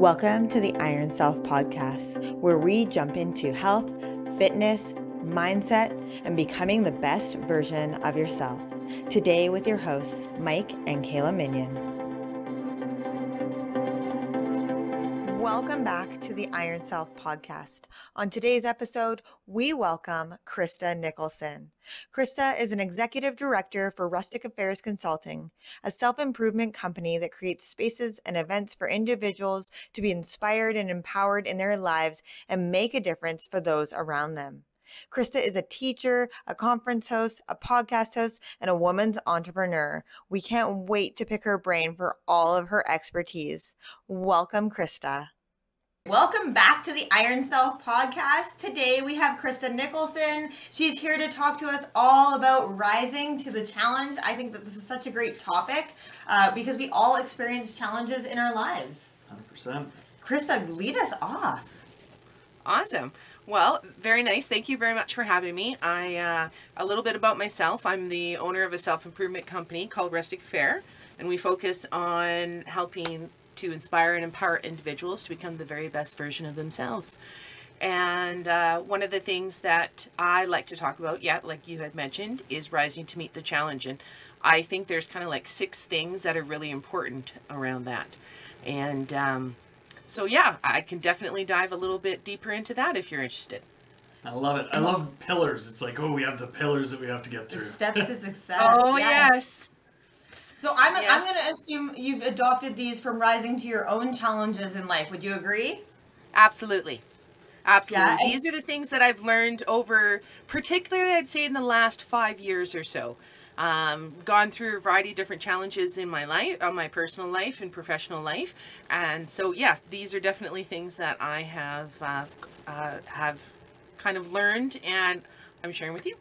Welcome to the Iron Self podcast, where we jump into health, fitness, mindset, and becoming the best version of yourself. Today with your hosts, Mike and Kayla Minion. Welcome back to the Iron Self podcast. On today's episode, we welcome Christa Nicholson. Christa is an executive director for Rustic Affairs Consulting, a self-improvement company that creates spaces and events for individuals to be inspired and empowered in their lives and make a difference for those around them. Christa is a teacher, a conference host, a podcast host, and a woman's entrepreneur. We can't wait to pick her brain for all of her expertise. Welcome, Christa. Welcome back to the Iron Self podcast. Today we have Christa Nicholson. She's here to talk to us all about rising to the challenge. I think that this is such a great topic because we all experience challenges in our lives. 100%. Christa, lead us off. Awesome. Well, very nice. Thank you very much for having me. A little bit about myself. I'm the owner of a self-improvement company called Rustic Affairs, and we focus on helping to inspire and empower individuals to become the very best version of themselves. And one of the things that I like to talk about, like you had mentioned, is rising to meet the challenge. And I think there's kind of like 6 things that are really important around that. And so yeah, I can definitely dive a little bit deeper into that if you're interested. I love it. I love pillars. It's like, we have the pillars that we have to get through. The steps to success. Oh, yes. So I'm going to assume you've adopted these from rising to your own challenges in life. Would you agree? Absolutely. Absolutely. Yeah, These are the things that I've learned over, particularly I'd say in the last 5 years or so. Gone through a variety of different challenges in my life, my personal life and professional life. And so, yeah, these are definitely things that I have kind of learned and I'm sharing with you.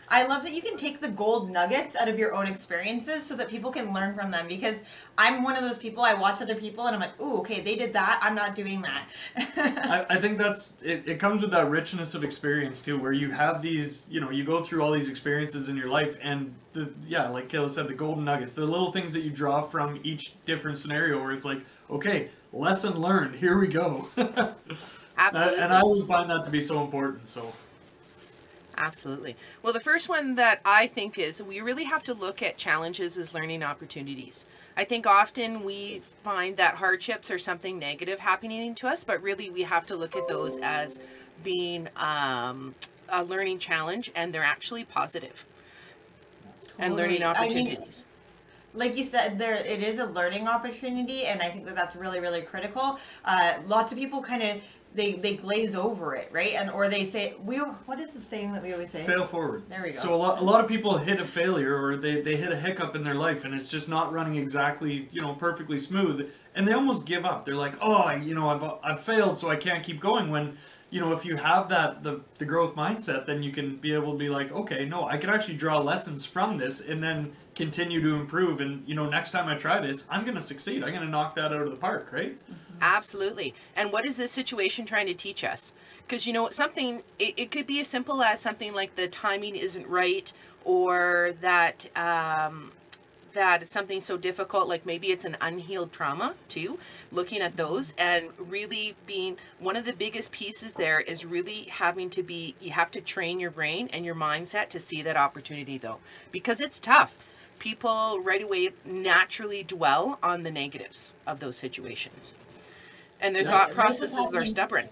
I love that you can take the gold nuggets out of your own experiences so that people can learn from them, because I'm one of those people, I watch other people and I'm like, ooh, okay, they did that, I'm not doing that. I think that's, it comes with that richness of experience too, where you have these, you go through all these experiences in your life and like Kayla said, the golden nuggets, the little things that you draw from each different scenario where it's like, okay, lesson learned, here we go. Absolutely. And I always find that to be so important, so. Absolutely. Well, the first one that I think is we really have to look at challenges as learning opportunities. I think often we find that hardships are something negative happening to us, but really we have to look at those as being a learning challenge, and they're actually positive. Totally. And learning opportunities. Like you said, it is a learning opportunity, and I think that that's really, really critical. Lots of people kind of they glaze over it, right? Or they say, what is the saying that we always say? Fail forward. There we go. So a lot of people hit a failure, or they hit a hiccup in their life, and it's just not running exactly, perfectly smooth, and they almost give up. They're like, I've failed, so I can't keep going. When, if you have the growth mindset, then you can be able to be like, okay, no, I can actually draw lessons from this and then continue to improve. And, next time I try this, I'm going to succeed. I'm going to knock that out of the park, right? Absolutely. And what is this situation trying to teach us? Because, it could be as simple as something like the timing isn't right, or that that it's something so difficult, like maybe it's an unhealed trauma too. Looking at those and really being one of the biggest pieces there is really you have to train your brain and your mindset to see that opportunity though, because it's tough. People right away naturally dwell on the negatives of those situations. And their thought processes are stubborn.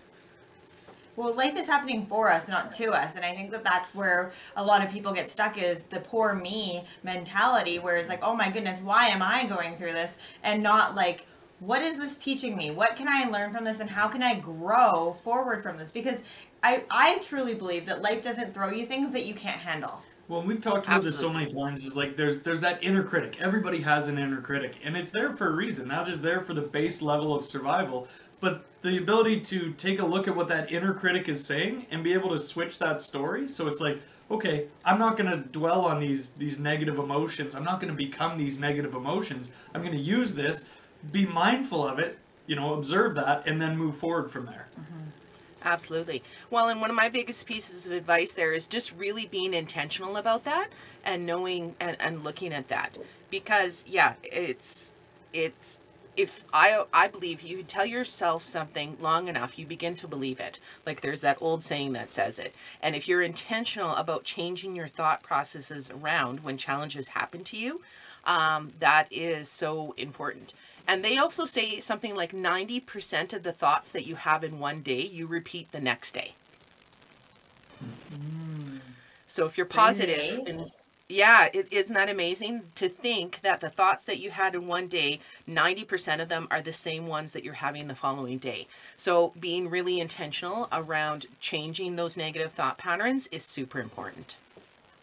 Well, life is happening for us, not to us. And I think that that's where a lot of people get stuck, is the poor me mentality, where it's like, oh my goodness, why am I going through this? And not like, what is this teaching me? What can I learn from this? And how can I grow forward from this? Because I truly believe that life doesn't throw you things that you can't handle. Well, we've talked about this so many times. Is like there's that inner critic. Everybody has an inner critic, and it's there for a reason. That is there for the base level of survival. But the ability to take a look at what that inner critic is saying and be able to switch that story. So it's like, okay, I'm not going to dwell on these negative emotions. I'm not going to become these negative emotions. I'm going to use this, be mindful of it, observe that, and then move forward from there. Mm-hmm. Absolutely. Well, and one of my biggest pieces of advice there is just really being intentional about that and knowing and looking at that, because it's if I believe you tell yourself something long enough, you begin to believe it. Like there's that old saying that says it. And if you're intentional about changing your thought processes around when challenges happen to you, that is so important. And they also say something like 90% of the thoughts that you have in one day, you repeat the next day. So if you're positive, and yeah, isn't that amazing to think that the thoughts that you had in one day, 90% of them are the same ones that you're having the following day. So being really intentional around changing those negative thought patterns is super important.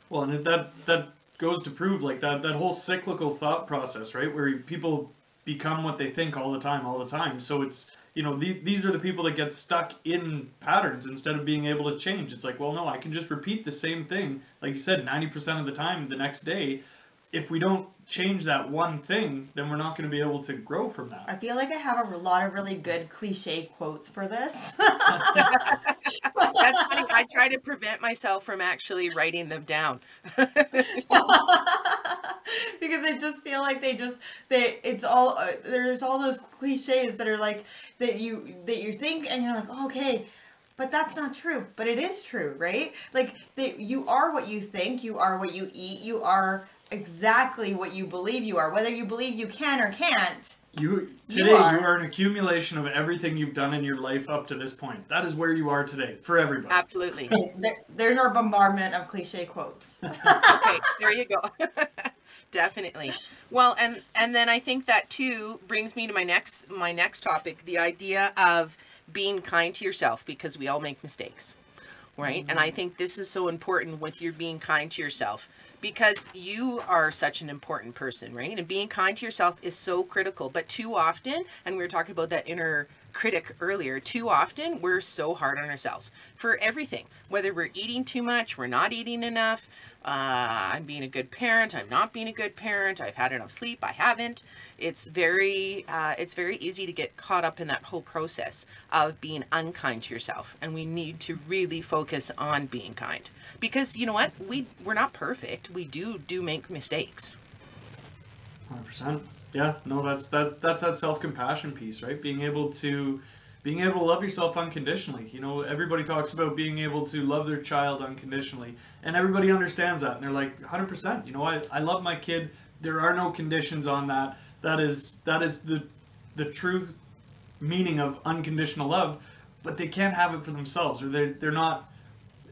Well, and that goes to prove like that whole cyclical thought process, right? Where people become what they think all the time. So it's, you know, these are the people that get stuck in patterns instead of being able to change. It's like, well, no, I can just repeat the same thing, like you said, 90% of the time the next day. If we don't change that one thing, then we're not going to be able to grow from that. I feel like I have a lot of really good cliche quotes for this. That's funny. I try to prevent myself from actually writing them down. Because I just feel like it's all there's all those cliches that are like that you think and you're like, oh, okay, but that's not true, but it is true, right? Like you are what you think, you are what you eat, you are exactly what you believe you are, whether you believe you can or can't. You are an accumulation of everything you've done in your life up to this point. That is where you are today for everybody. Absolutely. There's our bombardment of cliche quotes. Okay, there you go. Definitely. Well, and then I think that too brings me to my next topic, the idea of being kind to yourself, because we all make mistakes, right? And I think this is so important with your being kind to yourself, because you are such an important person, right? And being kind to yourself is so critical. But too often, and we were talking about that inner critic earlier, too often we're so hard on ourselves for everything, whether we're eating too much, we're not eating enough, I'm being a good parent, I'm not being a good parent, I've had enough sleep, I haven't. It's very easy to get caught up in that whole process of being unkind to yourself. And we need to really focus on being kind, because you know what? We're not perfect. We do make mistakes. 100%. Yeah, no, that's that self-compassion piece, right? Being able to love yourself unconditionally. You know, everybody talks about being able to love their child unconditionally, and everybody understands that, and they're like, 100%. You know, I love my kid. There are no conditions on that. That is the true meaning of unconditional love. But they can't have it for themselves, or they're not.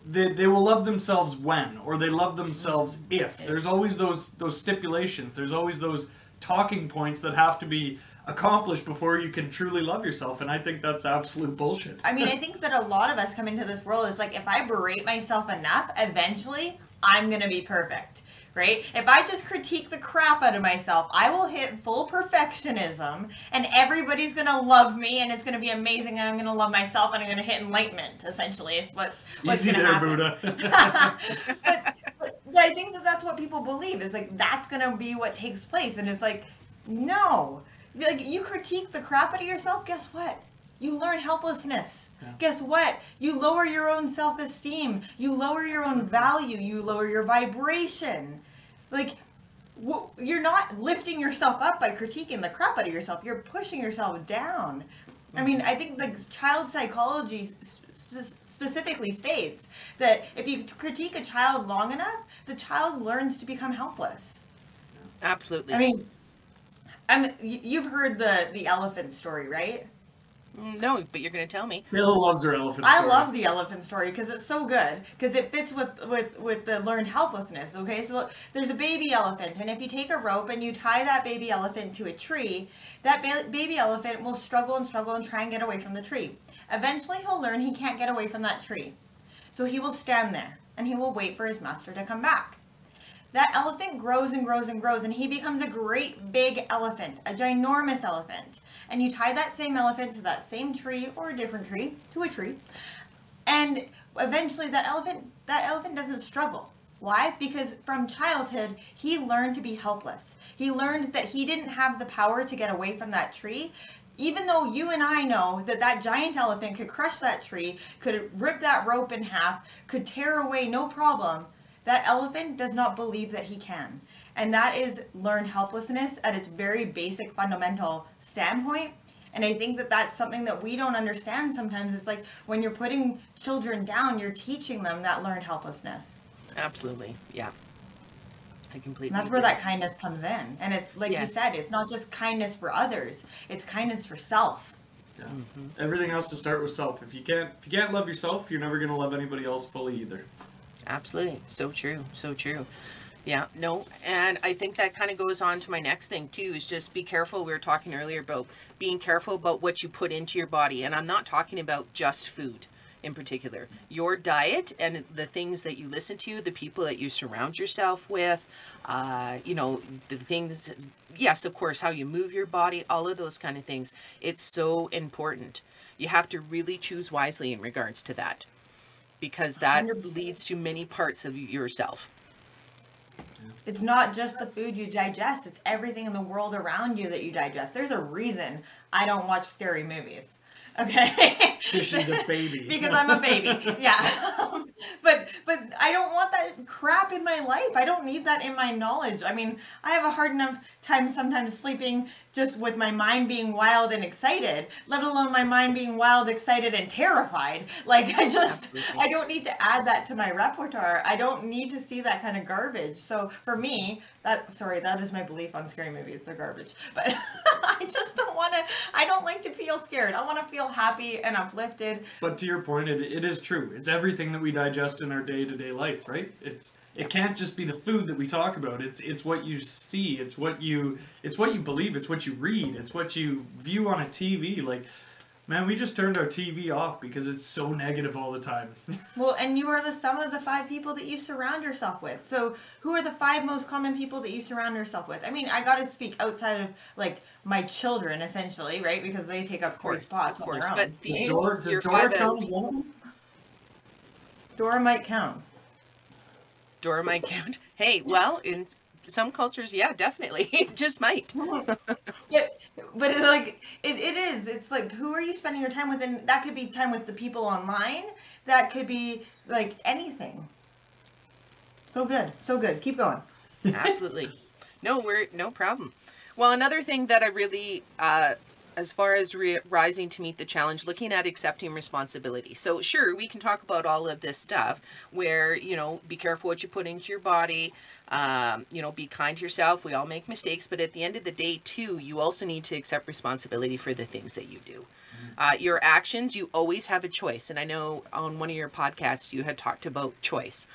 They will love themselves when, or they love themselves if. There's always those stipulations. There's always those talking points that have to be accomplished before you can truly love yourself, and I think that's absolute bullshit. I mean, I think that a lot of us come into this world, it's like, if I berate myself enough, eventually I'm gonna be perfect, right? If I just critique the crap out of myself, I will hit full perfectionism, and everybody's gonna love me, and it's gonna be amazing, and I'm gonna love myself, and I'm gonna hit enlightenment, essentially. It's what's Easy gonna there, happen. Buddha. But I think that that's what people believe, is like, that's gonna be what takes place, and it's like, no. Like, you critique the crap out of yourself, guess what? You learn helplessness. Yeah. Guess what? You lower your own self-esteem. You lower your own value. You lower your vibration. Like, you're not lifting yourself up by critiquing the crap out of yourself. You're pushing yourself down. I mean, I think the child psychology specifically states that if you critique a child long enough, the child learns to become helpless. Absolutely. I mean, you've heard the elephant story, right? No, but you're going to tell me. Bill loves her elephant story. I love the elephant story because it's so good, because it fits with the learned helplessness. Okay, so there's a baby elephant, and if you take a rope and you tie that baby elephant to a tree, that baby elephant will struggle and struggle and try and get away from the tree. Eventually, he'll learn he can't get away from that tree. So he will stand there, and he will wait for his master to come back. That elephant grows and grows and grows, and he becomes a great big elephant, a ginormous elephant. And you tie that same elephant to that same tree, or a different tree, to a tree. And eventually that elephant doesn't struggle. Why? Because from childhood, he learned to be helpless. He learned that he didn't have the power to get away from that tree. Even though you and I know that that giant elephant could crush that tree, could rip that rope in half, could tear away no problem, that elephant does not believe that he can. And that is learned helplessness at its very basic fundamental standpoint. And I think that that's something that we don't understand sometimes. It's like when you're putting children down, you're teaching them that learned helplessness. Absolutely. Yeah. I completely And that's where that kindness comes in. And it's like you said, it's not just kindness for others, it's kindness for self. Yeah. Everything has to start with self. If you can't love yourself, you're never going to love anybody else fully either. Absolutely. So true. So true. Yeah, no, and I think that kind of goes on to my next thing too, is just be careful. We were talking earlier about being careful about what you put into your body, and I'm not talking about just food in particular. Your diet and the things that you listen to, the people that you surround yourself with, you know, the things, yes, of course, how you move your body, all of those kind of things. It's so important. You have to really choose wisely in regards to that, because that 100%. leads to many parts of yourself. It's not just the food you digest, it's everything in the world around you that you digest. There's a reason I don't watch scary movies. Okay? Because she's a baby. Because I'm a baby. Yeah. But I don't want that crap in my life. I don't need that in my knowledge. I mean, I have a hard enough time sometimes sleeping just with my mind being wild and excited, let alone my mind being wild, excited, and terrified. Like, I don't need to add that to my repertoire. I don't need to see that kind of garbage. So for me, that is my belief on scary movies. They're garbage. But I just don't want to, I don't like to feel scared. I want to feel happy and uplifted. But to your point, it is true. It's everything that we digest in our day-to-day life, right? It can't just be the food that we talk about. It's what you see. It's what you believe. It's what you read. It's what you view on a TV. Like, man, we just turned our TV off because it's so negative all the time. Well, and you are the sum of the 5 people that you surround yourself with. So who are the 5 most common people that you surround yourself with? I mean, I got to speak outside of, like, my children, essentially, right? Because they take up 3 spots on their own. But Does Dora count? Dora might count. Dora might count. Hey, well, in some cultures, yeah, definitely. It just might. But it's like, it is. It's like, who are you spending your time with? And that could be time with the people online. That could be, like, anything. So good. So good. Keep going. Absolutely. No problem. Well, another thing that I really, as far as rising to meet the challenge, looking at accepting responsibility. So sure, we can talk about all of this stuff where, you know, be careful what you put into your body, you know, be kind to yourself. We all make mistakes, but at the end of the day too, you also need to accept responsibility for the things that you do. Your actions, you always have a choice. And I know on one of your podcasts, you had talked about choice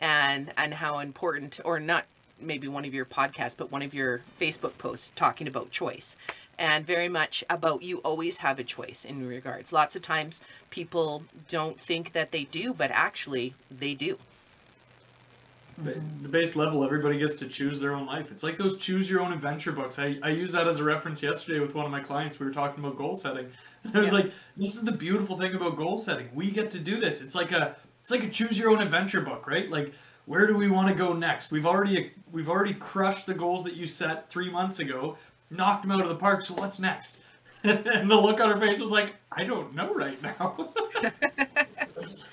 and how important, or not maybe one of your podcasts, but one of your Facebook posts talking about choice. And very much about you always have a choice in regards. Lots of times people don't think that they do, but actually they do. The base level, everybody gets to choose their own life. It's like those choose your own adventure books. I used that as a reference yesterday with one of my clients. We were talking about goal setting. And I was like, this is the beautiful thing about goal setting. We get to do this. It's like a choose your own adventure book, right? Like, where do we want to go next? We've already crushed the goals that you set 3 months ago. Knocked them out of the park, so what's next? And the look on her face was like, I don't know right now.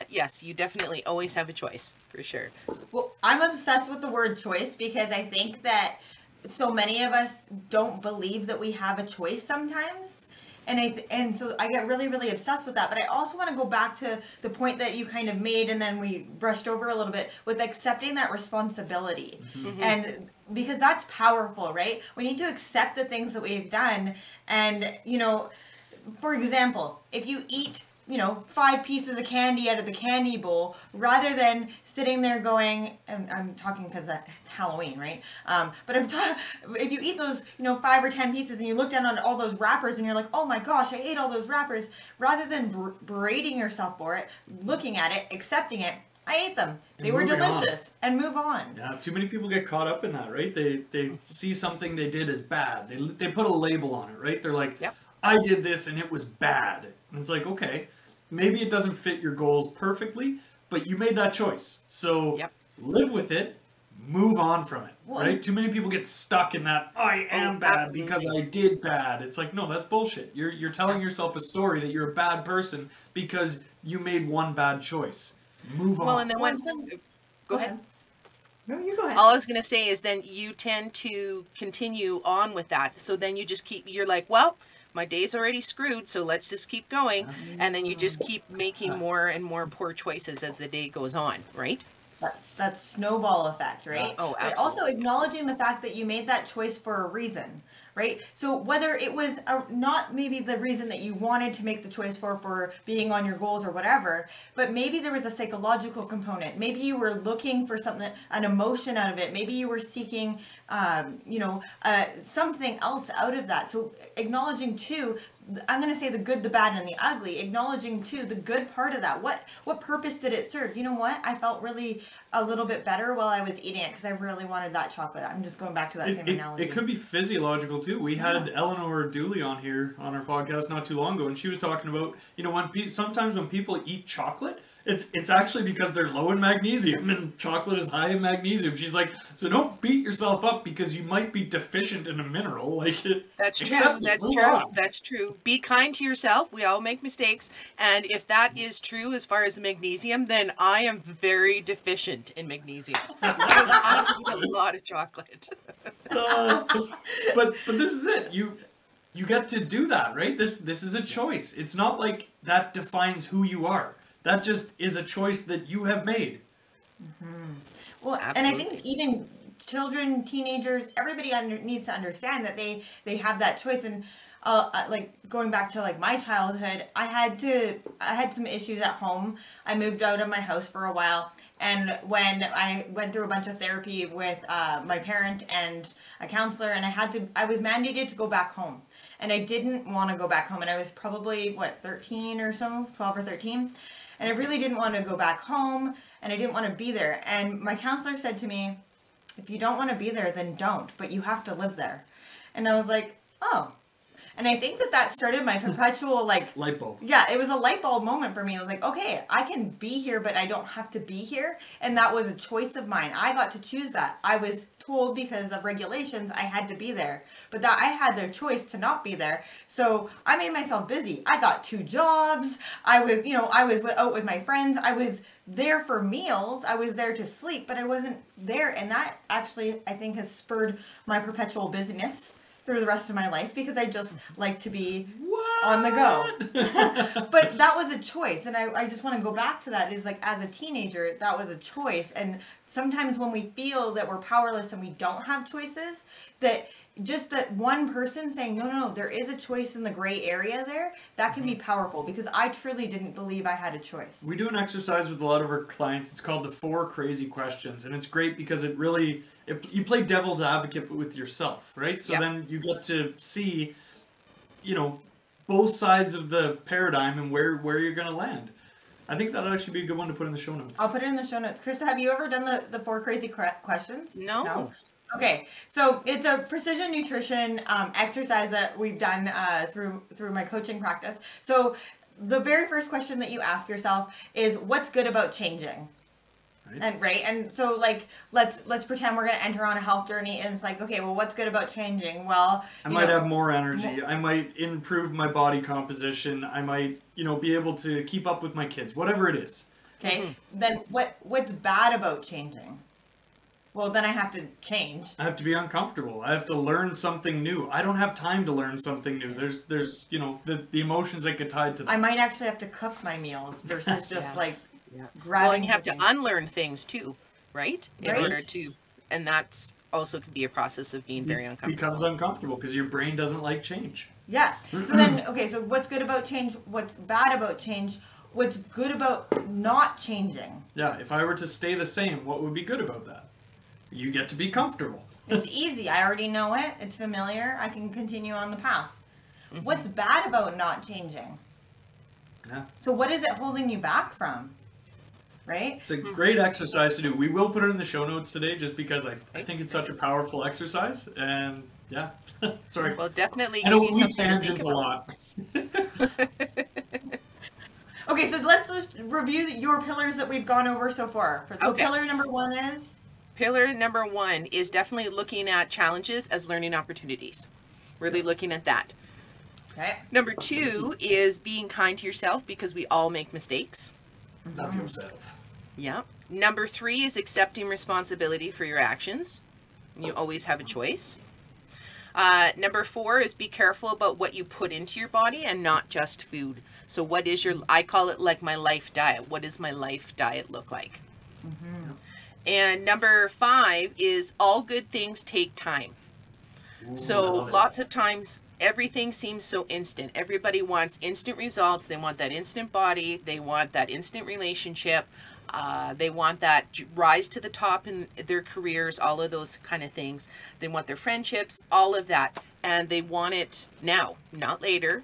Yes, you definitely always have a choice, for sure. Well, I'm obsessed with the word choice because I think that so many of us don't believe that we have a choice sometimes. And so I get really, really obsessed with that. But I also want to go back to the point that you kind of made and then we brushed over a little bit with accepting that responsibility. Mm-hmm. And because that's powerful, right? We need to accept the things that we've done. And, you know, for example, if you eat, you know, 5 pieces of candy out of the candy bowl, rather than sitting there going, and I'm talking because it's Halloween, right? But if you eat those, you know, 5 or 10 pieces and you look down on all those wrappers and you're like, oh my gosh, I ate all those wrappers, rather than berating yourself for it, looking at it, accepting it, I ate them. They were delicious. And move on. Yeah, too many people get caught up in that, right? They see something they did as bad. They put a label on it, right? They're like, yep, I did this and it was bad. And it's like, okay, maybe it doesn't fit your goals perfectly, but you made that choice. So live with it, move on from it, right? Too many people get stuck in that, I am bad because I did bad. It's like, no, that's bullshit. You're telling yourself a story that you're a bad person because you made one bad choice. Move on. Well, and then go ahead. No, you go ahead. All I was going to say is then you tend to continue on with that. So then you just you're like, well, my day's already screwed, so let's just keep going. And then you just keep making more and more poor choices as the day goes on, right? That's snowball effect, right? Oh, absolutely. But also acknowledging the fact that you made that choice for a reason, right? So whether it was not maybe the reason that you wanted to make the choice for being on your goals or whatever, but maybe there was a psychological component. Maybe you were looking for something, an emotion out of it. Maybe you were seeking, something else out of that. So acknowledging too, I'm going to say the good, the bad, and the ugly, acknowledging too the good part of that. What purpose did it serve? You know what? I felt really a little bit better while I was eating it because I really wanted that chocolate. I'm just going back to that same analogy. It could be physiological too. We had Eleanor Dooley on here on our podcast not too long ago, and she was talking about, sometimes when people eat chocolate, it's actually because they're low in magnesium, and chocolate is high in magnesium. She's like, so don't beat yourself up because you might be deficient in a mineral. That's true. That's true. Be kind to yourself. We all make mistakes, and if that is true as far as the magnesium, then I am very deficient in magnesium because I eat a lot of chocolate. But this is it. You get to do that, right? This is a choice. It's not like that defines who you are. That just is a choice that you have made. Mm-hmm. Well, absolutely. And I think even children, teenagers, everybody needs to understand that they have that choice. And like going back to like my childhood, I had some issues at home. I moved out of my house for a while, and when I went through a bunch of therapy with my parent and a counselor, and I was mandated to go back home. And I didn't want to go back home, and I was probably 13 or so, 12 or 13. And I really didn't want to go back home, and I didn't want to be there. And my counselor said to me, if you don't want to be there, then don't, but you have to live there. And I was like, oh. And I think that started my perpetual light bulb. Yeah, it was a light bulb moment for me. I was like, okay, I can be here, but I don't have to be here. And that was a choice of mine. I got to choose that. I was told because of regulations I had to be there, but that I had the choice to not be there. So I made myself busy. I got 2 jobs. I was out with my friends. I was there for meals. I was there to sleep, but I wasn't there. And that actually, I think, has spurred my perpetual busyness through the rest of my life because I just like to be on the go. But that was a choice. And I just want to go back to that. Is like, as a teenager, that was a choice. And sometimes when we feel that we're powerless and we don't have choices, that just that one person saying, no, there is a choice in the gray area there, that can be powerful, because I truly didn't believe I had a choice. We do an exercise with a lot of our clients. It's called the 4 crazy questions. And it's great because it really, you play devil's advocate with yourself, right? So then you get to see, both sides of the paradigm and where you're going to land. I think that'll actually be a good one to put in the show notes. I'll put it in the show notes. Krista, have you ever done the 4 crazy questions? No. Okay, so it's a precision nutrition exercise that we've done through my coaching practice. So the very first question that you ask yourself is, what's good about changing? Right. And so let's pretend we're going to enter on a health journey, and it's like, okay, well, what's good about changing? Well, I might have more energy. I might improve my body composition. I might, be able to keep up with my kids, whatever it is. Okay. Then what's bad about changing? Well, then I have to change. I have to be uncomfortable. I have to learn something new. I don't have time to learn something new. There's the emotions that get tied to that. I might actually have to cook my meals versus just grabbing. Well, and you have to unlearn things too, right? In order to, and that's also could be a process of being very uncomfortable. Becomes uncomfortable because your brain doesn't like change. Yeah. So then, okay, so what's good about change? What's bad about change? What's good about not changing? Yeah, if I were to stay the same, what would be good about that? You get to be comfortable. It's easy. I already know it. It's familiar. I can continue on the path. What's bad about not changing? Yeah. So what is it holding you back from? Right? It's a great exercise to do. We will put it in the show notes today just because I think it's such a powerful exercise. And yeah, sorry. Well, definitely give you something to think about. A lot. Okay, so let's just review your pillars that we've gone over so far. So pillar number 1 is? Pillar number 1 is definitely looking at challenges as learning opportunities. Really looking at that. Okay. Number 2 is being kind to yourself, because we all make mistakes. Love yourself. Yeah. Number 3 is accepting responsibility for your actions. You always have a choice. Number 4 is be careful about what you put into your body and not just food. So what is your, I call it like my life diet. What does my life diet look like? Mm-hmm. And number 5 is all good things take time. Ooh, so lots of times everything seems so instant. Everybody wants instant results. They want that instant body. They want that instant relationship. They want that rise to the top in their careers, all of those kind of things. They want their friendships, all of that. And they want it now, not later.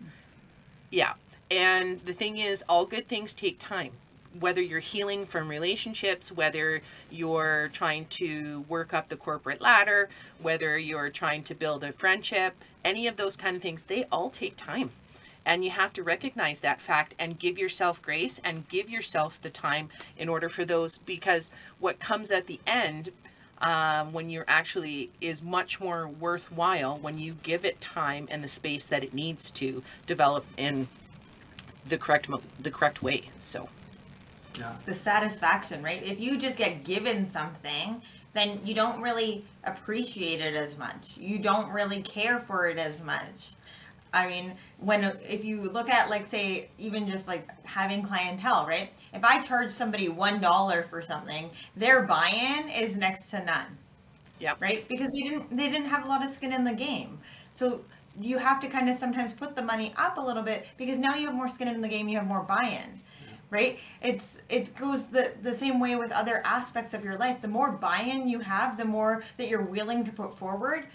Yeah. And the thing is, all good things take time. Whether you're healing from relationships, whether you're trying to work up the corporate ladder, whether you're trying to build a friendship, any of those kind of things, they all take time. And you have to recognize that fact and give yourself grace and give yourself the time in order for those, because what comes at the end, when you're actually, is much more worthwhile when you give it time and the space that it needs to develop in the correct way. So yeah, the satisfaction, right? If you just get given something, then you don't really appreciate it as much. You don't really care for it as much. I mean, if you look at, like, say, even just like having clientele, right? If I charge somebody $1 for something, their buy-in is next to none. Yeah. Right? Because they didn't have a lot of skin in the game. So you have to kind of sometimes put the money up a little bit, because now you have more skin in the game, you have more buy-in. Right? It goes the same way with other aspects of your life. The more buy-in you have, the more that you're willing to put forward,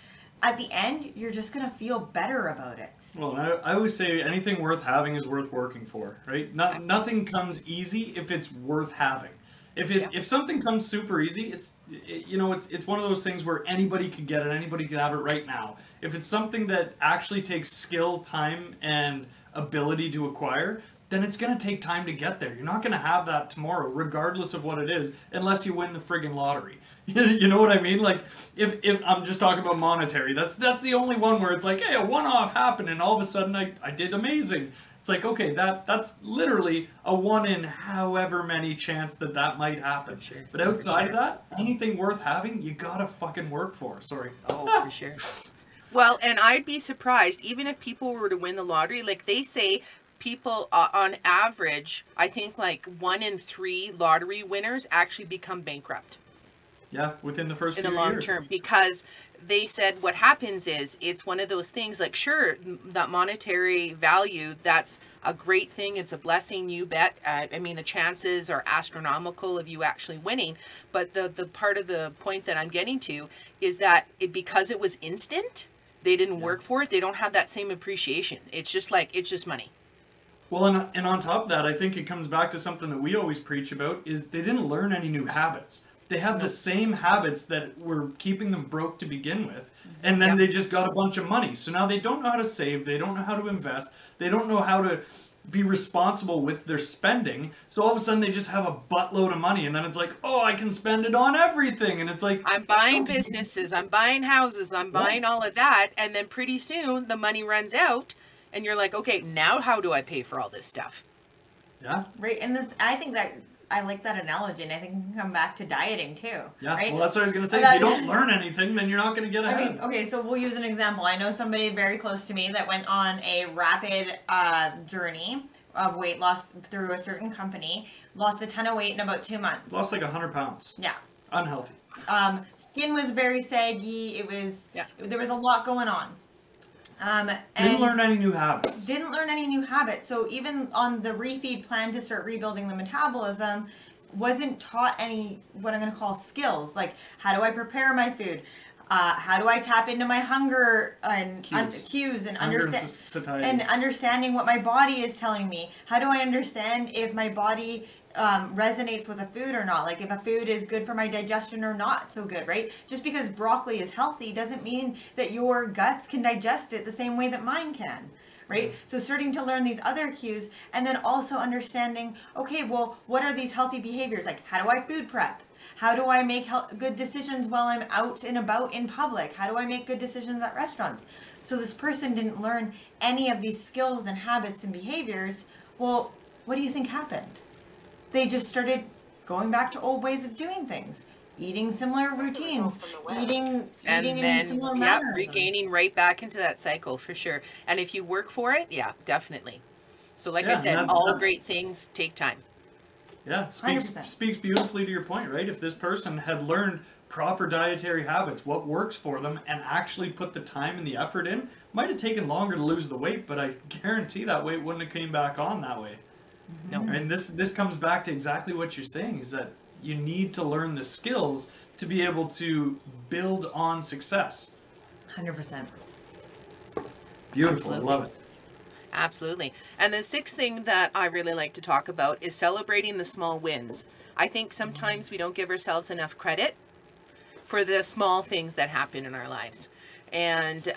at the end, you're just going to feel better about it. Well, I always say anything worth having is worth working for, right? Nothing comes easy if it's worth having. If something comes super easy, it's one of those things where anybody could get it, anybody could have it right now. If it's something that actually takes skill, time, and ability to acquire, then it's going to take time to get there. You're not going to have that tomorrow, regardless of what it is, unless you win the friggin' lottery. You know what I mean? Like, if I'm just talking about monetary, that's the only one where it's like, hey, a one-off happened, and all of a sudden I did amazing. It's like, okay, that's literally a one in however many chance that might happen. Sure. But outside of that, anything worth having, you gotta fucking work for. Sorry. Oh, for sure. Well, and I'd be surprised, even if people were to win the lottery, like they say, people on average, I think like 1 in 3 lottery winners actually become bankrupt. Yeah, within the first few years. In the long term, because they said what happens is, it's one of those things, like, sure, that monetary value, that's a great thing, it's a blessing, you bet. I mean, the chances are astronomical of you actually winning, but the part of the point that I'm getting to is that because it was instant, they didn't work for it, they don't have that same appreciation. It's just like, it's just money. Well, and on top of that, I think it comes back to something that we always preach about, is they didn't learn any new habits. They have the same habits that were keeping them broke to begin with, and then they just got a bunch of money. So now they don't know how to save, they don't know how to invest, they don't know how to be responsible with their spending. So all of a sudden they just have a buttload of money, and then it's like, oh, I can spend it on everything. And it's like, I'm buying businesses, I'm buying houses, I'm buying all of that, and then pretty soon the money runs out, and you're like, okay, now how do I pay for all this stuff? Yeah. Right, and I think that I like that analogy, and I think it can come back to dieting too. Yeah, right? Well, that's what I was going to say. If you don't learn anything, then you're not going to get ahead. I mean, okay, so we'll use an example. I know somebody very close to me that went on a rapid journey of weight loss through a certain company, lost a ton of weight in about 2 months. Lost like 100 pounds. Yeah. Unhealthy. Skin was very saggy. There was a lot going on. Didn't learn any new habits. Didn't learn any new habits. So even on the refeed plan to start rebuilding the metabolism, wasn't taught any, what I'm going to call skills. Like, how do I prepare my food? How do I tap into my hunger and cues and understanding what my body is telling me? How do I understand if my body resonates with a food or not? Like, if a food is good for my digestion or not so good, right? Just because broccoli is healthy doesn't mean that your guts can digest it the same way that mine can, right? So starting to learn these other cues, and then also understanding, okay, well, what are these healthy behaviors? Like, how do I food prep? How do I make good decisions while I'm out and about in public? How do I make good decisions at restaurants? So this person didn't learn any of these skills and habits and behaviors. Well, what do you think happened? They just started going back to old ways of doing things, eating similar routines, eating in similar manners. Regaining right back into that cycle for sure. And if you work for it, yeah, definitely. So like I said, all great things take time. Yeah, speaks beautifully to your point, right? If this person had learned proper dietary habits, what works for them, and actually put the time and the effort in, might have taken longer to lose the weight, but I guarantee that weight wouldn't have came back on that way. No. And this comes back to exactly what you're saying, is that you need to learn the skills to be able to build on success. 100%. Beautiful. Absolutely. I love it. Absolutely. And the sixth thing that I really like to talk about is celebrating the small wins. I think sometimes we don't give ourselves enough credit for the small things that happen in our lives. And,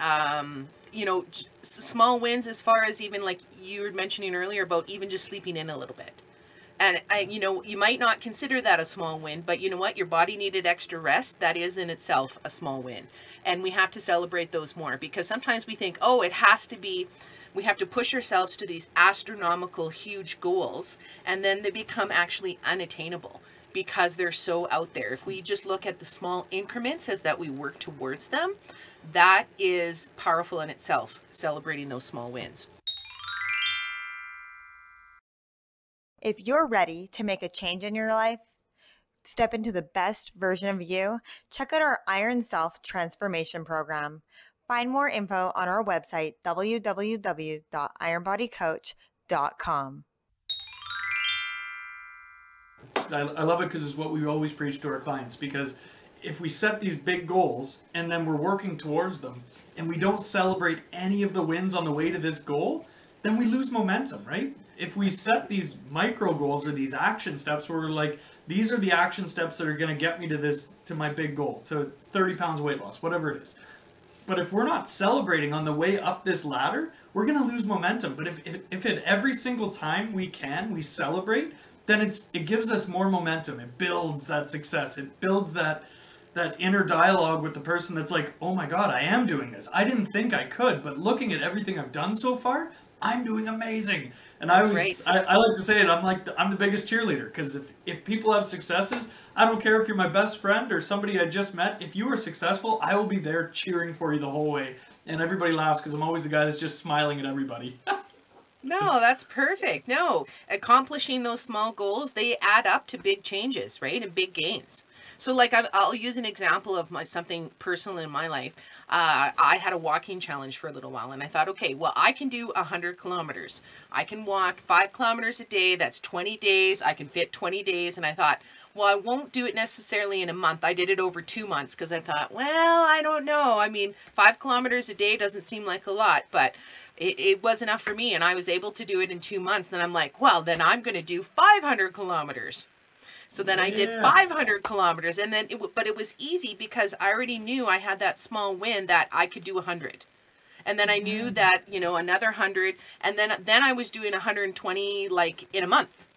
you know, small wins as far as even like you were mentioning earlier about even just sleeping in a little bit. And, you know, you might not consider that a small win, but you know what? Your body needed extra rest. That is in itself a small win. And we have to celebrate those more, because sometimes we think, oh, it has to be, we have to push ourselves to these astronomical, huge goals, and then they become actually unattainable because they're so out there. If we just look at the small increments as that we work towards them, that is powerful in itself, celebrating those small wins. If you're ready to make a change in your life, step into the best version of you, check out our Iron Self Transformation Program. Find more info on our website, www.ironbodycoach.com. I love it because it's what we always preach to our clients, because if we set these big goals and then we're working towards them and we don't celebrate any of the wins on the way to this goal, then we lose momentum, right? If we set these micro goals or these action steps where we're like, these are the action steps that are going to get me to my big goal, to 30 pounds weight loss, whatever it is. But if we're not celebrating on the way up this ladder, we're going to lose momentum. But if at every single time we celebrate, then it gives us more momentum. It builds that success. It builds that inner dialogue with the person that's like, oh my God, I am doing this. I didn't think I could, but looking at everything I've done so far, I'm doing amazing. And I like to say it, I'm the biggest cheerleader, because if people have successes, I don't care if you're my best friend or somebody I just met, if you are successful, I will be there cheering for you the whole way. And everybody laughs because I'm always the guy that's just smiling at everybody. No, that's perfect. No, accomplishing those small goals, they add up to big changes, right? And big gains. So like I'll use an example of something personal in my life. I had a walking challenge for a little while, and I thought, okay, well, I can do 100 kilometers. I can walk 5 kilometers a day. That's 20 days. I can fit 20 days. And I thought, well, I won't do it necessarily in a month. I did it over 2 months because I thought, well, I don't know. I mean, 5 kilometers a day doesn't seem like a lot, but it was enough for me, and I was able to do it in 2 months. Then I'm like, well, then I'm going to do 500 kilometers. So then I did 500 kilometers, and then but it was easy because I already knew I had that small win that I could do 100. And then I knew that, you know, another 100, and then I was doing 120 like in a month.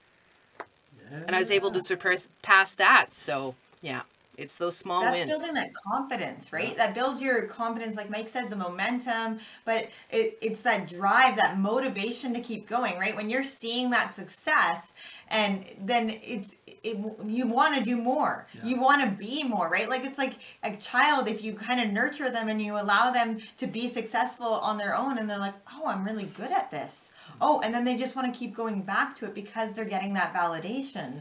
Yeah. And I was able to surpass that. So, yeah. It's those small wins. That's building that confidence, right? That builds your confidence, like Mike said, the momentum, but it's that drive, that motivation to keep going, right? When you're seeing that success, and then you want to do more. Yeah. You want to be more, right? Like it's like a child, if you kind of nurture them and you allow them to be successful on their own, and they're like, oh, I'm really good at this. Oh, and then they just want to keep going back to it because they're getting that validation.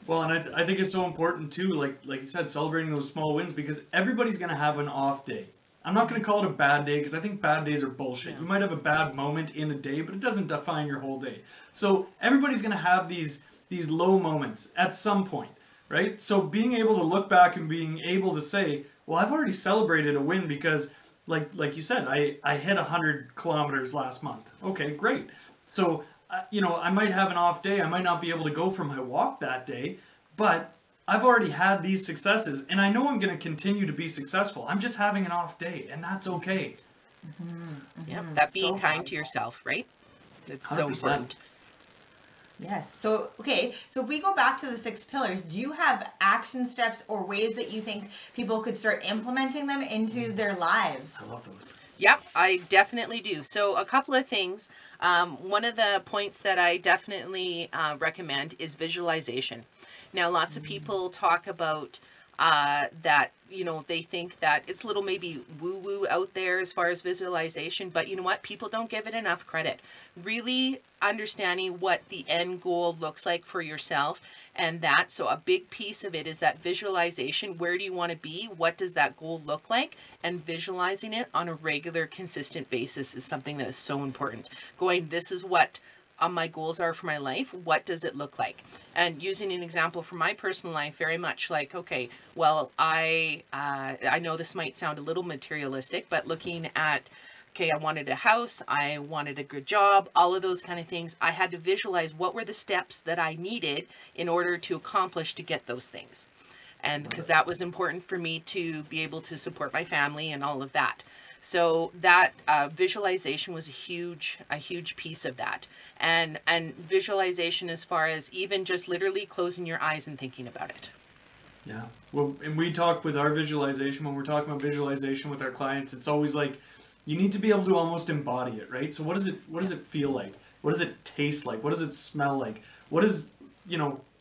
Well, and I think it's so important too, like you said, celebrating those small wins, because everybody's going to have an off day. I'm not going to call it a bad day, because I think bad days are bullshit. Yeah. You might have a bad moment in a day, but it doesn't define your whole day. So everybody's going to have these low moments at some point, right? So being able to look back and being able to say, well, I've already celebrated a win because, like you said, I hit 100 kilometers last month. Okay, great. So you know, I might have an off day. I might not be able to go for my walk that day, but I've already had these successes, and I know I'm going to continue to be successful. I'm just having an off day, and that's okay. Mm-hmm. Yep, that being so kind to yourself, right? It's 100%. So important. Yes. So, okay. So if we go back to the 6 pillars, do you have action steps or ways that you think people could start implementing them into their lives? I love those. Yep, I definitely do. So a couple of things. One of the points that I definitely recommend is visualization. Now, lots of people talk about that, they think that it's a little maybe woo-woo out there as far as visualization, but you know what? People don't give it enough credit. Really understanding what the end goal looks like for yourself, and that, so a big piece of it is that visualization. Where do you want to be? What does that goal look like? And visualizing it on a regular, consistent basis is something that is so important. Going, this is what my goals are for my life. What does it look like? And using an example from my personal life, very much like, okay, well, I know this might sound a little materialistic, but looking at, okay, I wanted a house, I wanted a good job, all of those kind of things. I had to visualize what were the steps that I needed in order to accomplish to get those things. And because that was important for me to be able to support my family and all of that. So that visualization was a huge piece of that. And visualization as far as even just literally closing your eyes and thinking about it. Yeah. Well, and we talk with our visualization, when we're talking about visualization with our clients, it's always like, you need to be able to almost embody it, right? So what does it feel like? What does it taste like? What does it smell like? What is,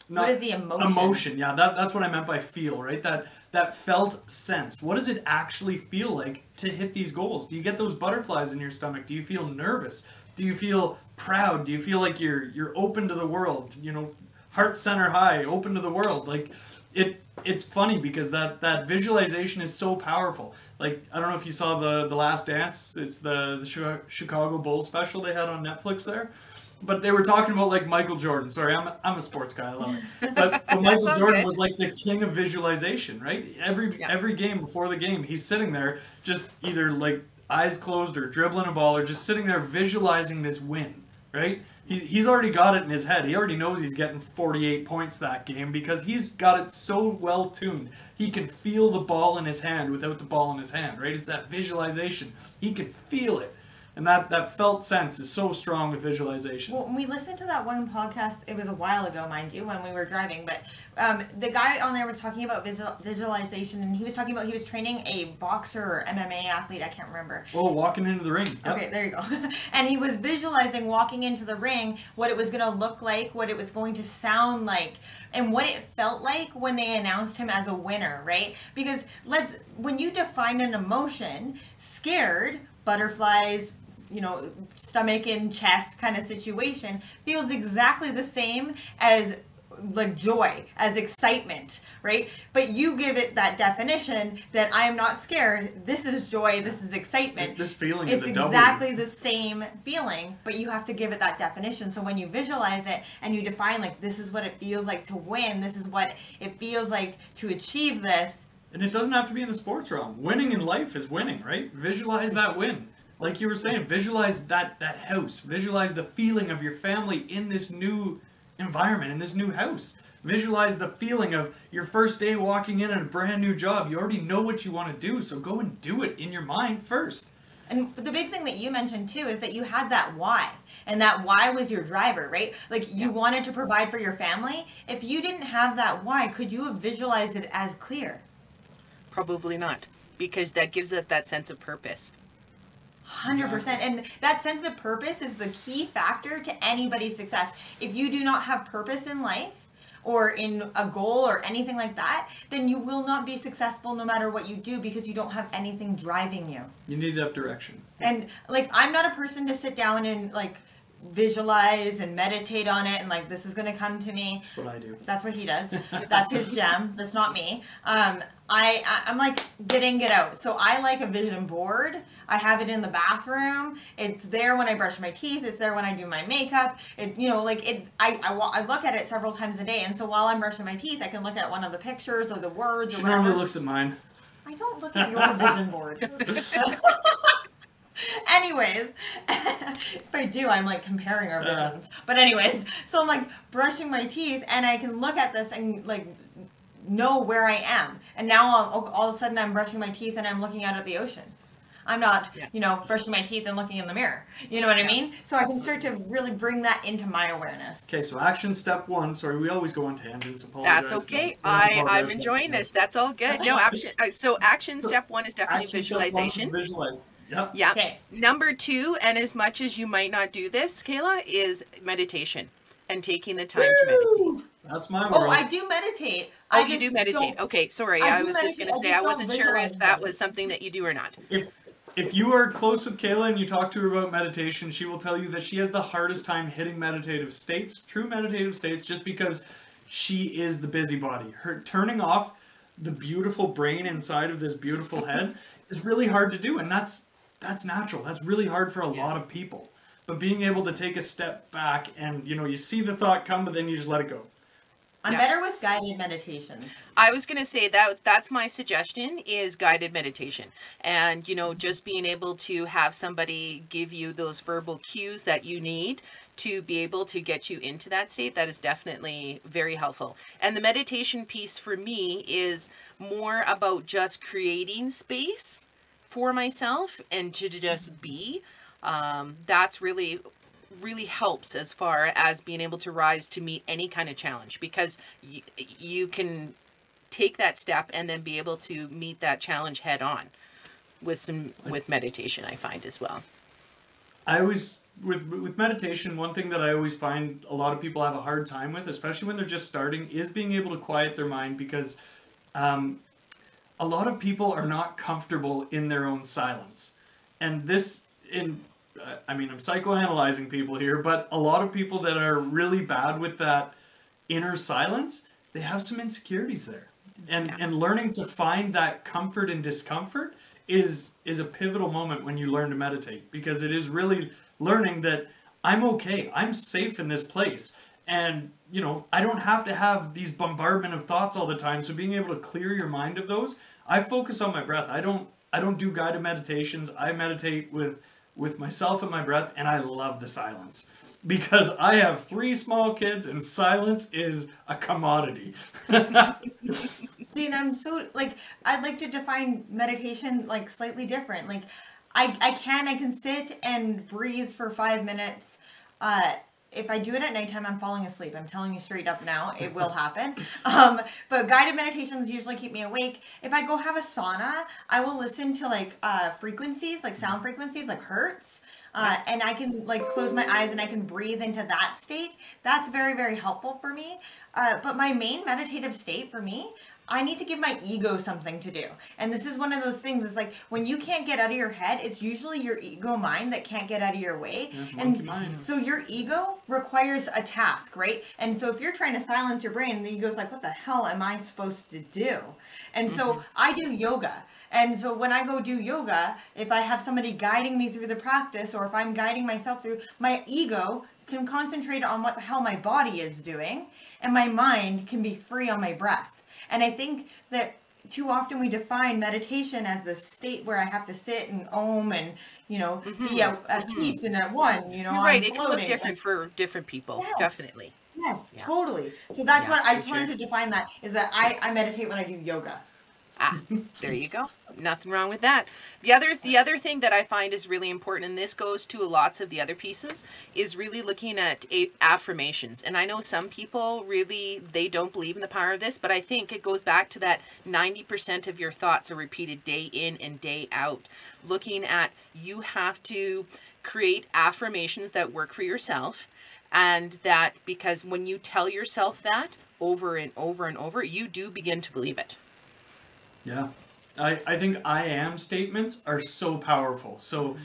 what is the emotion? Emotion, yeah, that's what I meant by feel, right? That felt sense. What does it actually feel like to hit these goals? Do you get those butterflies in your stomach? Do you feel nervous? Do you feel proud? Do you feel like you're open to the world? Heart center high, open to the world. Like it's funny because that visualization is so powerful. Like, I don't know if you saw the Last Dance. It's the Chicago Bulls special they had on Netflix there. But they were talking about like Michael Jordan. Sorry, I'm a sports guy. I love it. But Michael Jordan was like the king of visualization, right? Every game before the game, he's sitting there just either like eyes closed or dribbling a ball or just sitting there visualizing this win, right? He's already got it in his head. He already knows he's getting 48 points that game because he's got it so well tuned. He can feel the ball in his hand without the ball in his hand, right? It's that visualization. He can feel it. And that felt sense is so strong with visualization. Well, we listened to that one podcast, it was a while ago, mind you, when we were driving, but the guy on there was talking about visualization, and he was talking about he was training a boxer or MMA athlete, I can't remember. Oh, walking into the ring. Yep. Okay, there you go. And he was visualizing walking into the ring, what it was going to look like, what it was going to sound like, and what it felt like when they announced him as a winner, right? Because when you define an emotion, scared, butterflies, stomach and chest kind of situation feels exactly the same as like joy, as excitement, right? But you give it that definition that I am not scared. This is joy. This is excitement. This feeling is exactly the same feeling, but you have to give it that definition. So when you visualize it and you define like this is what it feels like to win, this is what it feels like to achieve this. And it doesn't have to be in the sports realm. Winning in life is winning, right? Visualize that win. Like you were saying, visualize that house. Visualize the feeling of your family in this new environment, in this new house. Visualize the feeling of your first day walking in at a brand new job. You already know what you want to do, so go and do it in your mind first. And the big thing that you mentioned too is that you had that why, and that why was your driver, right? Like you wanted to provide for your family. If you didn't have that why, could you have visualized it as clear? Probably not, because that gives it that sense of purpose. 100%. And that sense of purpose is the key factor to anybody's success. If you do not have purpose in life or in a goal or anything like that, then you will not be successful no matter what you do because you don't have anything driving you. You need to have direction. And like, I'm not a person to sit down and like visualize and meditate on it and like this is going to come to me. That's what I do. That's what he does. That's his gem. That's not me. I'm like get in, get out. So I like a vision board. I have it in the bathroom. It's there when I brush my teeth. It's there when I do my makeup. I look at it several times a day. And so while I'm brushing my teeth, I can look at one of the pictures or the words. She normally looks at mine. I don't look at your vision board. Anyways, if I do, I'm like comparing our visions. But anyways, so I'm like brushing my teeth and I can look at this and like know where I am. And now all of a sudden I'm brushing my teeth and I'm looking out at the ocean. I'm not, brushing my teeth and looking in the mirror. You know what I mean? So I can start to really bring that into my awareness. Okay, so action step 1. Sorry, we always go on tangents. Apologize. That's okay. I'm enjoying this. That's all good. No, action. So action step 1 is definitely visualization. Yep. Yeah. Okay. Number 2, and as much as you might not do this, Kayla, is meditation and taking the time to meditate. That's my Oh, world. I do meditate. Oh, I you just do meditate. don't- Okay, sorry. I I do was just meditate, going to I say just I don't wasn't sure if visualize that it. was something that you do or not. If you are close with Kayla and you talk to her about meditation, she will tell you that she has the hardest time hitting meditative states, true meditative states, just because she is the busybody. Her turning off the beautiful brain inside of this beautiful head is really hard to do, and that's natural. That's really hard for a lot of people. But being able to take a step back and, you see the thought come, but then you just let it go. I'm Yeah. better with guided meditations. I was going to say that's my suggestion is guided meditation. And, just being able to have somebody give you those verbal cues that you need to be able to get you into that state, that is definitely very helpful. And the meditation piece for me is more about just creating space for myself and to just be. That's really helps as far as being able to rise to meet any kind of challenge, because you can take that step and then be able to meet that challenge head on with meditation, I find as well. I always, with meditation, one thing that I always find a lot of people have a hard time with, especially when they're just starting, is being able to quiet their mind, because a lot of people are not comfortable in their own silence. And I'm psychoanalyzing people here, but a lot of people that are really bad with that inner silence, they have some insecurities there. And learning to find that comfort in discomfort is a pivotal moment when you learn to meditate, because it is really learning that I'm okay, I'm safe in this place. And, I don't have to have these bombardment of thoughts all the time. So being able to clear your mind of those, I focus on my breath. I don't do guided meditations. I meditate with myself and my breath, and I love the silence. Because I have 3 small kids, and silence is a commodity. See, and I'm so, I'd like to define meditation, slightly different. I can sit and breathe for 5 minutes. If I do it at nighttime, I'm falling asleep. I'm telling you straight up now, it will happen. But guided meditations usually keep me awake. If I go have a sauna, I will listen to frequencies, sound frequencies, like hertz. And I can close my eyes and I can breathe into that state. That's very, very helpful for me. But my main meditative state for me, I need to give my ego something to do. And this is one of those things, it's when you can't get out of your head, it's usually your ego mind that can't get out of your way. And so your ego requires a task, right? And so if you're trying to silence your brain, the ego's what the hell am I supposed to do? And so I do yoga. And so when I go do yoga, if I have somebody guiding me through the practice, or if I'm guiding myself through, my ego can concentrate on what the hell my body is doing, and my mind can be free on my breath. And I think that too often we define meditation as this state where I have to sit and om and, be at peace and at one, You're right. I'm It can look different for different people. Yes. Definitely. Yes, Yeah. totally. So that's what I just for wanted to define that, is that I meditate when I do yoga. There you go. Nothing wrong with that. The other thing that I find is really important, and this goes to lots of the other pieces, is really looking at affirmations. And I know some people really, they don't believe in the power of this, but I think it goes back to that 90% of your thoughts are repeated day in and day out. Looking at, you have to create affirmations that work for yourself, and that, because when you tell yourself that over and over and over, you do begin to believe it. Yeah. I think I am statements are so powerful. So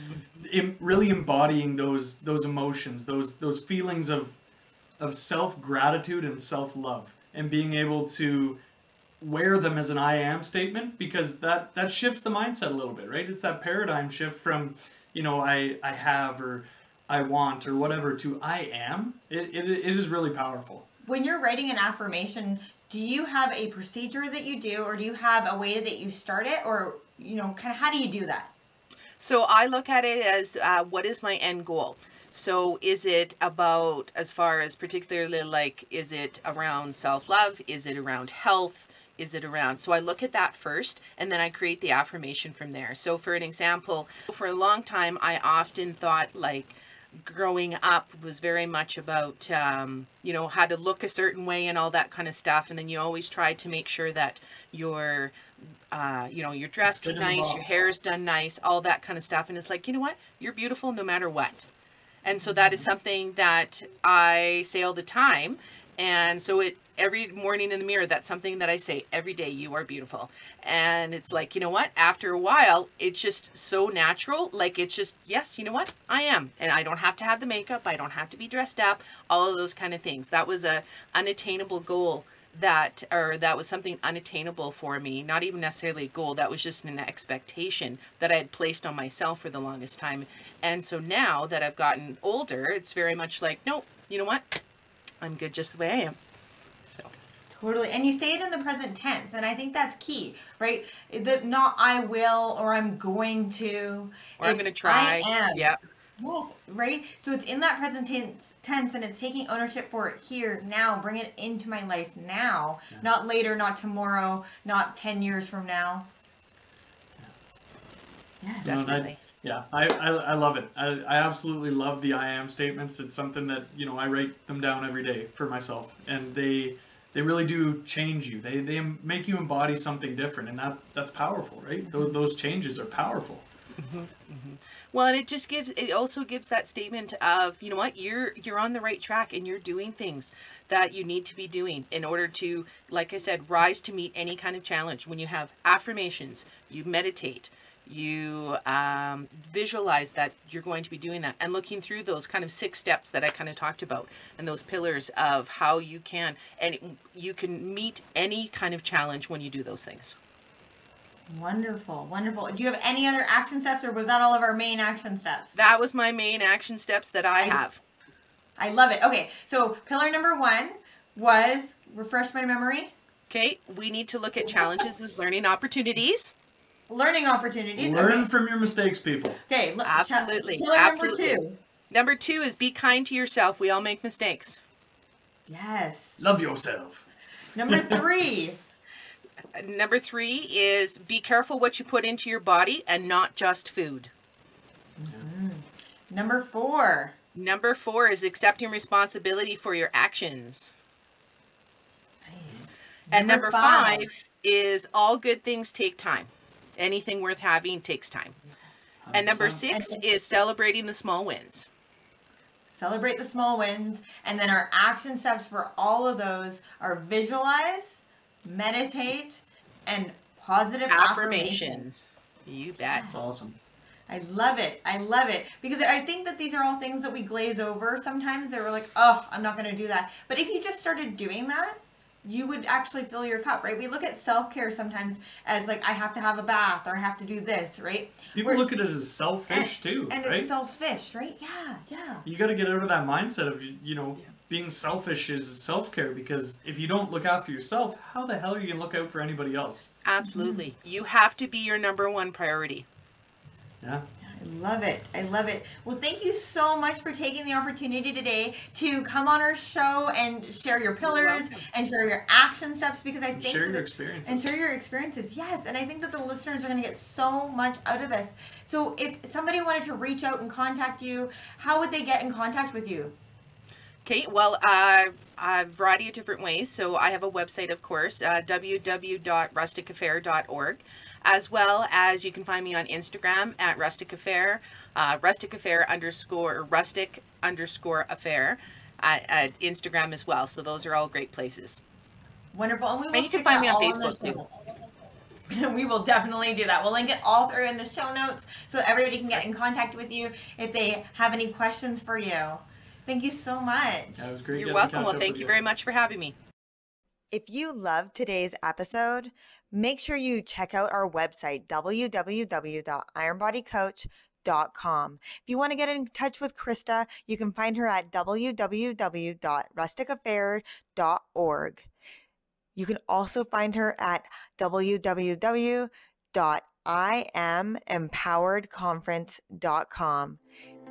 really embodying those emotions, those feelings of self-gratitude and self-love, and being able to wear them as an I am statement, because that shifts the mindset a little bit, right? It's that paradigm shift from, I have, or I want, or whatever, to I am. It is really powerful. When you're writing an affirmation, do you have a procedure that you do, or do you have a way that you start it, or, kind of how do you do that? So I look at it as what is my end goal? So is it about, as far as particularly is it around self-love? Is it around health? Is it around? So I look at that first, and then I create the affirmation from there. So for an example, for a long time, I often thought growing up was very much about, you know, how to look a certain way and all that kind of stuff. And then you always tried to make sure that you're, you know, you're dressed Fit in the nice, your box. hair is done nice, all that kind of stuff. And it's like, you know what? You're beautiful no matter what. And so that is something that I say all the time. And so every morning in the mirror, that's something that I say every day, you are beautiful. And it's like, you know what, after a while, it's just so natural. Like, it's just, yes, you know what, I am. And I don't have to have the makeup. I don't have to be dressed up, all of those kind of things. That was a unattainable goal that was something unattainable for me. Not even necessarily a goal. That was just an expectation that I had placed on myself for the longest time. And so now that I've gotten older, it's very much like, no, you know what? I'm good just the way I am. So Totally. And you say it in the present tense, and I think that's key, right? That not I will or I'm going to. Or I'm going to try. I am. Yeah. Yes, right? So it's in that present tense, and it's taking ownership for it here, now. Bring it into my life now. Yeah. Not later, not tomorrow, not 10 years from now. Yeah, Definitely. Yeah, I love it. I absolutely love the I am statements. It's something that, you know, I write them down every day for myself, and they really do change you. They make you embody something different, and that's powerful, right? Those changes are powerful. Mm-hmm, mm-hmm. Well, and it also gives that statement of, you know what, you're on the right track, and you're doing things that you need to be doing in order to, like I said, rise to meet any kind of challenge. When you have affirmations, you meditate, you visualize that you're going to be doing that, and looking through those kind of 6 steps that I kind of talked about, and those pillars of how you can meet any kind of challenge when you do those things. Wonderful, wonderful. Do you have any other action steps, or was that all of our main action steps? That was my main action steps that I have. I love it. Okay, so pillar number 1 was, refresh my memory. Okay, we need to look at challenges as learning opportunities. Learning opportunities. Learn from your mistakes, people. Okay, absolutely. Pillar Absolutely. number 2. Number 2 is be kind to yourself. We all make mistakes. Yes. Love yourself. Number 3. Number 3 is be careful what you put into your body, and not just food. Mm-hmm. Number 4. Number 4 is accepting responsibility for your actions. Nice. And number 5 is all good things take time. Anything worth having takes time. 100%. And number 6 is celebrating the small wins. Celebrate the small wins. And then our action steps for all of those are visualize, meditate, and positive affirmations. You bet. That's awesome. I love it. I love it. Because I think that these are all things that we glaze over sometimes. That we're like, oh, I'm not going to do that. But if you just started doing that, you would actually fill your cup, right? We look at self-care sometimes as like, I have to have a bath, or I have to do this, right? People look at it as selfish too, and right? it's selfish, right? Yeah, yeah. You got to get out of that mindset of, you know, being selfish is self-care, because if you don't look after yourself, how the hell are you going to look out for anybody else? Absolutely. Mm-hmm. You have to be your number 1 priority. Yeah. I love it. I love it. Well, thank you so much for taking the opportunity today to come on our show and share your pillars and share your action steps, because I think share your experiences. And share your experiences. Yes. And I think that the listeners are going to get so much out of this. So if somebody wanted to reach out and contact you, how would they get in contact with you? Okay, well, a variety of different ways. So I have a website, of course, www.rusticaffair.org, as well as you can find me on Instagram at Rustic Affair, Rustic _affair at Instagram as well. So those are all great places. Wonderful. And you can find me on Facebook too. We will definitely do that. We'll link it all through in the show notes so everybody can get in contact with you if they have any questions for you. Thank you so much. That was great. You're welcome. Well, thank you very much for having me. If you loved today's episode, make sure you check out our website, www.ironbodycoach.com. If you want to get in touch with Christa, you can find her at www.rusticaffairs.org. You can also find her at www.IamEmpoweredConference.com.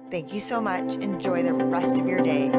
Thank you so much. Enjoy the rest of your day.